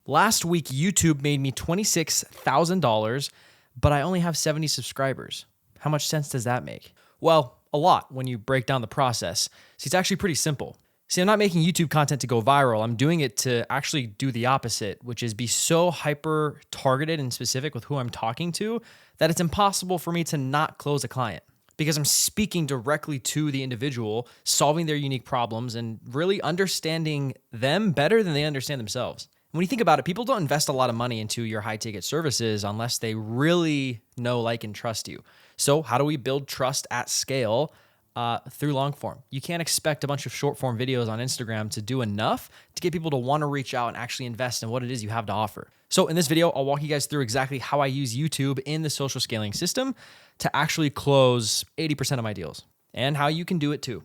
Last week, YouTube made me $26,000, but I only have 70 subscribers. How much sense does that make? Well, a lot when you break down the process. See, it's actually pretty simple. See, I'm not making YouTube content to go viral. I'm doing it to actually do the opposite, which is be so hyper targeted and specific with who I'm talking to that it's impossible for me to not close a client, because I'm speaking directly to the individual, solving their unique problems, and really understanding them better than they understand themselves. When you think about it, people don't invest a lot of money into your high-ticket services unless they really know, like, and trust you. So how do we build trust at scale? Through long form. You can't expect a bunch of short form videos on Instagram to do enough to get people to want to reach out and actually invest in what it is you have to offer. So in this video, I'll walk you guys through exactly how I use YouTube in the social scaling system to actually close 80% of my deals, and how you can do it too.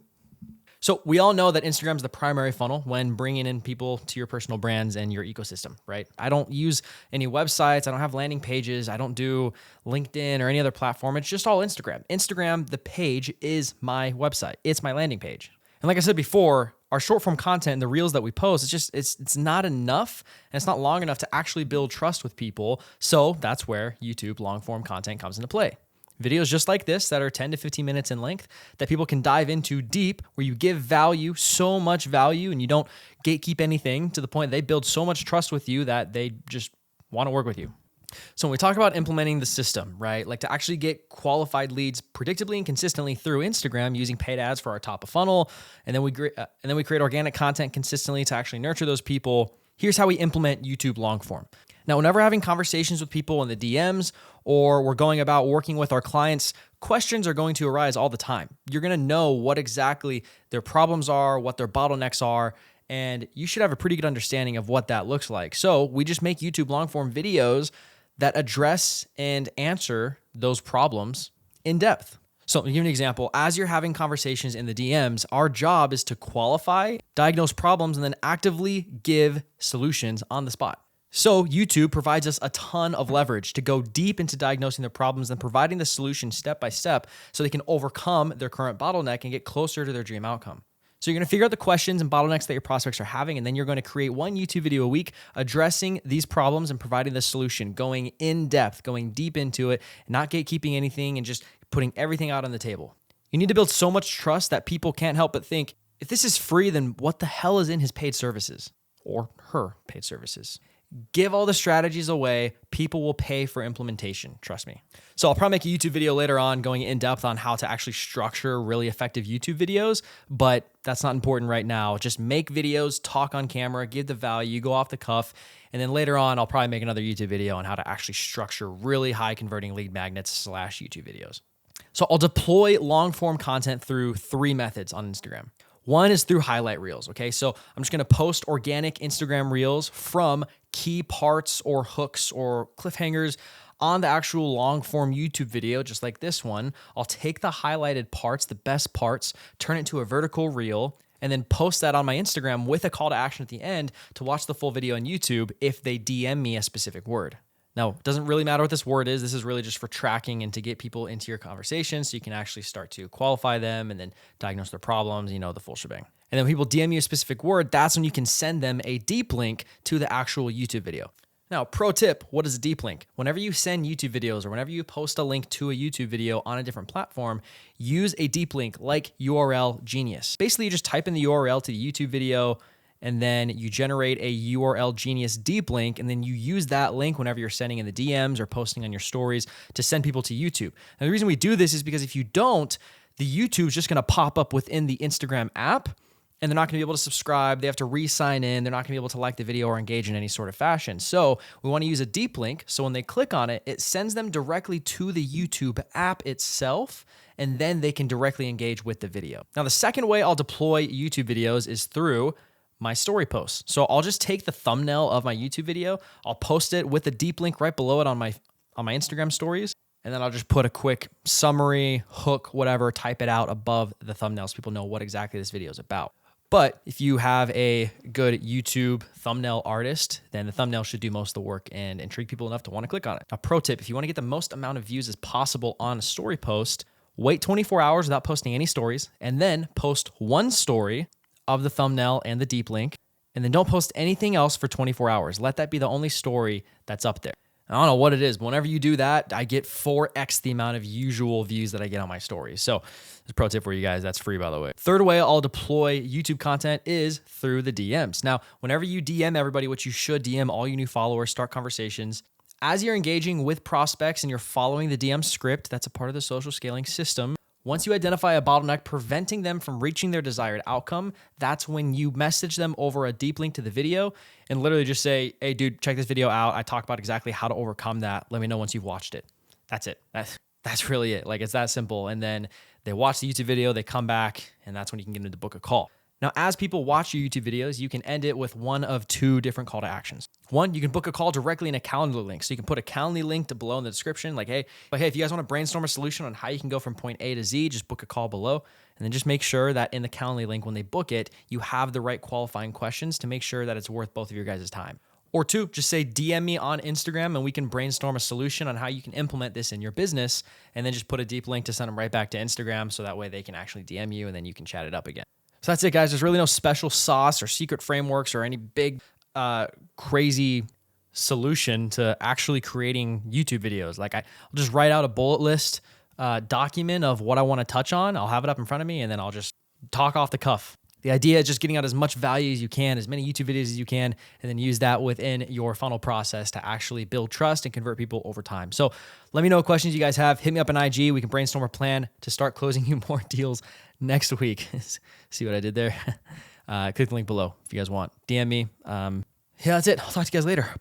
So we all know that Instagram is the primary funnel when bringing in people to your personal brands and your ecosystem, right? I don't use any websites. I don't have landing pages. I don't do LinkedIn or any other platform. It's just all Instagram. Instagram, the page, is my website. It's my landing page. And like I said before, our short form content, the reels that we post, it's not enough, and it's not long enough to actually build trust with people. So that's where YouTube long form content comes into play. Videos just like this that are 10 to 15 minutes in length that people can dive into deep, where you give value, so much value, and you don't gatekeep anything to the point they build so much trust with you that they just want to work with you. So when we talk about implementing the system, right, like to actually get qualified leads predictably and consistently through Instagram using paid ads for our top of funnel, and then we create organic content consistently to actually nurture those people. Here's how we implement YouTube long form. Now, whenever having conversations with people in the DMs, or we're going about working with our clients, questions are going to arise all the time. You're going to know what exactly their problems are, what their bottlenecks are, and you should have a pretty good understanding of what that looks like. So we just make YouTube long form videos that address and answer those problems in depth. So to give you an example, as you're having conversations in the DMs, our job is to qualify, diagnose problems, and then actively give solutions on the spot. So YouTube provides us a ton of leverage to go deep into diagnosing their problems and providing the solution step by step so they can overcome their current bottleneck and get closer to their dream outcome. So you're going to figure out the questions and bottlenecks that your prospects are having, and then you're going to create one YouTube video a week addressing these problems and providing the solution, going in depth, going deep into it, not gatekeeping anything, and just putting everything out on the table. You need to build so much trust that people can't help but think, if this is free, then what the hell is in his paid services or her paid services? Give all the strategies away. People will pay for implementation. Trust me. So I'll probably make a YouTube video later on going in depth on how to actually structure really effective YouTube videos, but that's not important right now. Just make videos, talk on camera, give the value, go off the cuff. And then later on, I'll probably make another YouTube video on how to actually structure really high converting lead magnets / YouTube videos. So I'll deploy long form content through 3 methods on Instagram. One is through highlight reels, okay? So I'm just gonna post organic Instagram reels from key parts or hooks or cliffhangers on the actual long form YouTube video, just like this one. I'll take the highlighted parts, the best parts, turn it to a vertical reel, and then post that on my Instagram with a call to action at the end to watch the full video on YouTube if they DM me a specific word. Now, it doesn't really matter what this word is. This is really just for tracking and to get people into your conversation so you can actually start to qualify them and then diagnose their problems, the full shebang. And then when people DM you a specific word, that's when you can send them a deep link to the actual YouTube video. Now, pro tip, what is a deep link? Whenever you send YouTube videos or whenever you post a link to a YouTube video on a different platform, use a deep link like URL Genius. Basically, you just type in the URL to the YouTube video, and then you generate a URL Genius deep link, and then you use that link whenever you're sending in the DMs or posting on your stories to send people to YouTube. And the reason we do this is because if you don't, the YouTube is just going to pop up within the Instagram app, and they're not going to be able to subscribe. They have to re-sign in. They're not going to be able to like the video or engage in any sort of fashion. So we want to use a deep link. So when they click on it, it sends them directly to the YouTube app itself, and then they can directly engage with the video. Now, the second way I'll deploy YouTube videos is through my story posts. So I'll just take the thumbnail of my YouTube video, I'll post it with a deep link right below it on my Instagram stories, and then I'll just put a quick summary, hook, whatever, type it out above the thumbnail so people know what exactly this video is about. But if you have a good YouTube thumbnail artist, then the thumbnail should do most of the work and intrigue people enough to want to click on it. A pro tip, if you want to get the most amount of views as possible on a story post, wait 24 hours without posting any stories, and then post one story of the thumbnail and the deep link, And then don't post anything else for 24 hours. Let that be the only story that's up there. I don't know what it is, but whenever you do that, I get 4x the amount of usual views that I get on my stories. So there's a pro tip for you guys. That's free, by the way. Third way I'll deploy YouTube content is through the DMs. Now, whenever you DM everybody, which you should DM all your new followers, start conversations, as you're engaging with prospects and you're following the DM script, that's a part of the social scaling system. Once you identify a bottleneck preventing them from reaching their desired outcome, that's when you message them over a deep link to the video and literally just say, hey, dude, check this video out. I talk about exactly how to overcome that. Let me know once you've watched it. That's it. That's really it. Like, it's that simple. And then they watch the YouTube video, they come back, and that's when you can get them to book a call. Now, as people watch your YouTube videos, you can end it with one of two different call to actions. One, you can book a call directly in a Calendly link. So you can put a Calendly link below in the description, like, hey, if you guys want to brainstorm a solution on how you can go from point A to Z, just book a call below. And then just make sure that in the Calendly link, when they book it, you have the right qualifying questions to make sure that it's worth both of your guys' time. Or two, just say DM me on Instagram and we can brainstorm a solution on how you can implement this in your business, and then just put a deep link to send them right back to Instagram so that way they can actually DM you and then you can chat it up again. So that's it, guys. There's really no special sauce or secret frameworks or any big, crazy solution to actually creating YouTube videos. Like, I'll just write out a bullet list document of what I want to touch on. I'll have it up in front of me, and then I'll just talk off the cuff. The idea is just getting out as much value as you can, as many YouTube videos as you can, and then use that within your funnel process to actually build trust and convert people over time. So let me know what questions you guys have. Hit me up on IG. We can brainstorm a plan to start closing you more deals next week. See what I did there? Click the link below if you guys want. DM me. Yeah, that's it. I'll talk to you guys later.